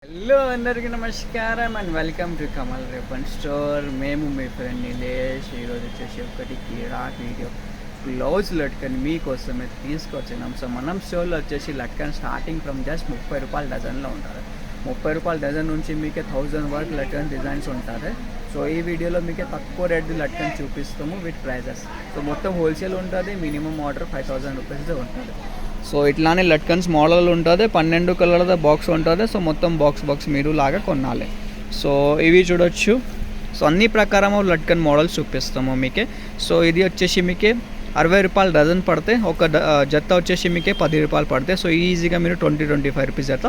Hello అందరికీ నమస్కారం and welcome to Kamal రేపన్ స్టోర్. మేము మీ ఫ్రెండ్ నిలేష్. ఈరోజు వచ్చేసి ఒకటి కిరాక్ వీడియో బ్లౌజ్ లట్కన్ మీకోసమే తీసుకొచ్చినాం. సో మనం స్టోర్లో వచ్చేసి లట్కన్ స్టార్టింగ్ ఫ్రమ్ జస్ట్ 30 రూపాయల డజన్లో ఉంటుంది. 30 రూపాయల డజన్ నుంచి మీకే 1000 వరకు లట్కన్ డిజైన్స్ ఉంటుంది. సో ఈ వీడియోలో మీకే తక్కువ రేట్ది లట్కన్ చూపిస్తాము విత్ ప్రైజెస్. సో మొత్తం హోల్సేల్ ఉంటుంది. మినిమం ఆర్డర్ 5000 రూపీస్దే ఉంటుంది. సో ఇట్లానే లట్కన్స్ మోడల్ ఉంటుంది. 12 కలర్ల బాక్స్ ఉంటుంది. సో మొత్తం బాక్స్ మీరు లాగా కొనాలి. సో ఇవి చూడొచ్చు. సో అన్ని ప్రకారం లట్కన్ మోడల్స్ చూపిస్తాము మీకే. సో ఇది వచ్చేసి మీకే 60 రూపాయలు డజన్ పడితే, ఒక జత వచ్చేసి మీకే 10 రూపాయలు పడితే. సో ఈజీగా మీరు 20-25 రూపీస్ జత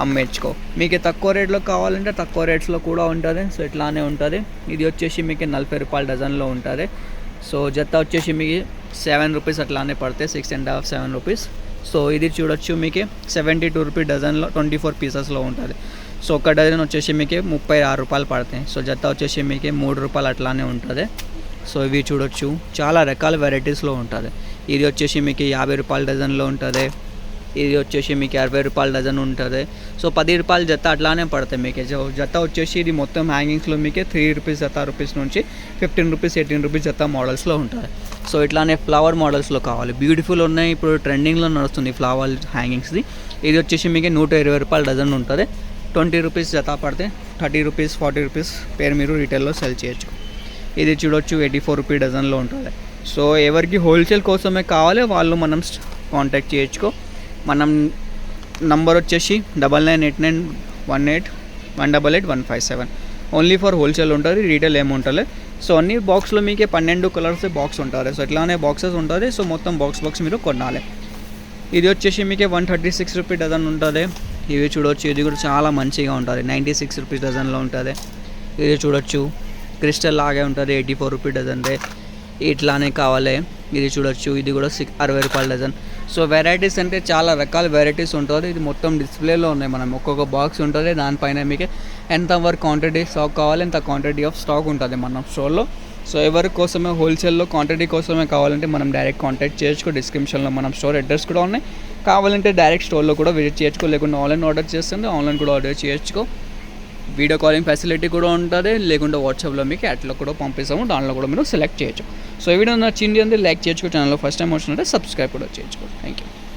అమ్మేచ్చుకో. మీకు తక్కువ రేట్లో కావాలంటే తక్కువ రేట్స్లో కూడా ఉంటుంది. సో ఇట్లానే ఉంటుంది. ఇది వచ్చేసి మీకు 40 రూపాయల డజన్లో ఉంటుంది. సో జత వచ్చేసి మీకు 7 రూపీస్ అట్లానే పడితే, 6.5 7 రూపీస్. సో ఇది చూడొచ్చు మీకు 72 రూపీస్ డజన్లో 24 పీసెస్లో ఉంటుంది. సో ఒక డజన్ వచ్చేసి మీకు 36 రూపాయలు పడతాయి. సో జత వచ్చేసి మీకు 3 రూపాయలు అట్లానే ఉంటుంది. సో ఇవి చూడొచ్చు, చాలా రకాల వెరైటీస్లో ఉంటుంది. ఇది వచ్చేసి మీకు 50 రూపాయల డజన్లో ఉంటుంది. ఇది వచ్చేసి మీకు 60 రూపాయల డజన్ ఉంటుంది. సో 10 రూపాయల జత అట్లానే పడతాయి మీకు. జత వచ్చేసి ఇది మొత్తం హ్యాంగింగ్స్లో మీకు 3 రూపీస్ జత రూపీస్ నుంచి 15 రూపీస్ 18 రూపీస్ జత మోడల్స్లో ఉంటుంది. సో ఇట్లానే ఫ్లవర్ మోడల్స్లో కావాలి, బ్యూటిఫుల్ ఉన్నాయి. ఇప్పుడు ట్రెండింగ్లో నడుస్తుంది ఫ్లవర్ హ్యాంగింగ్స్ది. ఇది వచ్చేసి మీకు 120 రూపాయల డజన్ ఉంటుంది. 20 రూపీస్ జత పడితే 30 రూపీస్ 40 రూపీస్ పేరు మీరు రీటైల్లో సెల్ చేయొచ్చు. ఇది చూడొచ్చు 84 రూపీ డజన్లో ఉంటుంది. సో ఎవరికి హోల్సేల్ కోసమే కావాలి వాళ్ళు మనం కాంటాక్ట్ చేయొచ్చుకో. మనం నంబర్ వచ్చేసి 998918188157. ఓన్లీ ఫర్ హోల్సేల్ ఉంటుంది, రీటైల్ ఏముంటుంది. సో అన్ని బాక్స్లో మీకే 12 కలర్స్ బాక్స్ ఉంటుంది. సో ఇట్లానే బాక్సెస్ ఉంటుంది. సో మొత్తం బాక్స్ మీరు కొనాలి. ఇది వచ్చేసి మీకే 136 రూపీ డజన్ ఉంటుంది. ఇవి చూడొచ్చు, ఇది కూడా చాలా మంచిగా ఉంటుంది. 96 రూపీస్ డజన్లో ఉంటుంది. ఇది చూడొచ్చు, క్రిస్టల్ లాగే ఉంటుంది. 84 రూపీ డజన్దే. ఇట్లానే కావాలి. ఇది చూడొచ్చు, ఇది కూడా 60 రూపాయల డజన్. సో వెరైటీస్ అంటే చాలా రకాల వెరైటీస్ ఉంటుంది. ఇది మొత్తం డిస్ప్లేలో ఉన్నాయి. మనం ఒక్కొక్క బాక్స్ ఉంటుంది, దానిపైన మీకు ఎంత వరకు క్వాంటిటీ స్టాక్ కావాలి, ఎంత క్వాంటిటీ ఆఫ్ స్టాక్ ఉంటుంది మన స్టోర్లో. సో ఎవరి కోసమే హోల్సేల్లో క్వాంటిటీ కోసమే కావాలంటే మనం డైరెక్ట్ కాంటాక్ట్ చేయొచ్చుకో. డిస్క్రిప్షన్లో మనం స్టోర్ అడ్రస్ కూడా ఉన్నాయి. కావాలంటే డైరెక్ట్ స్టోర్లో కూడా విజిట్ చేయొచ్చుకో, లేకుంటే ఆన్లైన్ ఆర్డర్ చేస్తుంది ఆన్లైన్ కూడా ఆర్డర్ చేయొచ్చుకో. వీడియో కాలింగ్ ఫెసిలిటీ కూడా ఉంటుంది. లేకుంటే వాట్సాప్లో మీకు యాడ్లో కూడా పంపిస్తాము, దాంట్లో కూడా మీరు సెలెక్ట్ చేయొచ్చు. సో ఈ వీడియో నచ్చింది అంటే లైక్ చేయొచ్చు. ఛానల్లో ఫస్ట్ టైం వచ్చినట్టే సబ్స్క్రైబ్ కూడా చేయొచ్చు. Thank you.